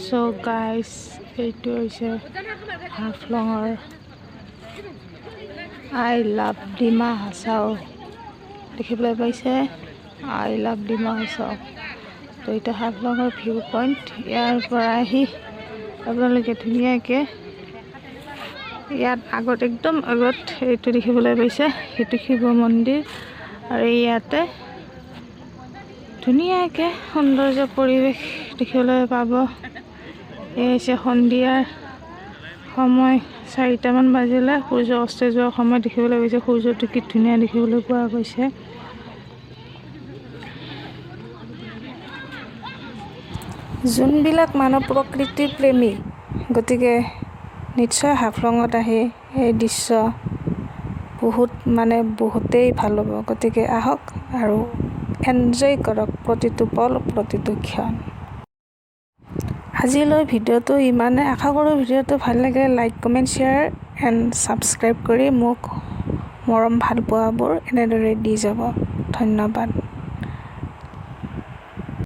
So guys, এইটো হৈছে হাফলঙৰ I love Dima Hasao দেখিবলৈ পাইছে I love Dima Hasao তো এটা হাফলঙৰ ভিউ পইণ্ট ইয়াৰ পৰা আহি আপোনালোকে ধুনীয়াকৈ ইয়াত আগত একদম আগত এইটো দেখিবলৈ পাইছে সেইটো শিৱ মন্দিৰ আৰু ইয়াতে ধুনীয়াকৈ সৌন্দৰ্য পৰিৱেশ দেখিবলৈ পাব এই হৈছে সন্ধিয়াৰ সময় 4টামান বাজিলে সূৰ্য অস্ত যোৱাৰ সময় দেখিবলৈ পাইছে সূৰ্যটো কি ধুনীয়া দেখিবলৈ পোৱা গৈছে যোনবিলাক মানুহ প্ৰকৃতি প্ৰেমী গতিকে নিশ্চয় হাফলঙত আহি এই দৃশ্য বহুতেই ভাল হ'ব গতিকে আহক আৰু এনজয় কৰক প্ৰতিটো পল প্ৰতিটো ক্ষণ আজিলৈ ভিডিঅ'টো ইমানে আশা কৰোঁ ভিডিঅ'টো ভাল লাগিলে like comment share and subscribe কৰি মোক মৰম ভাল পোৱাবোৰ এনেদৰে দি যাব ধন্যবাদ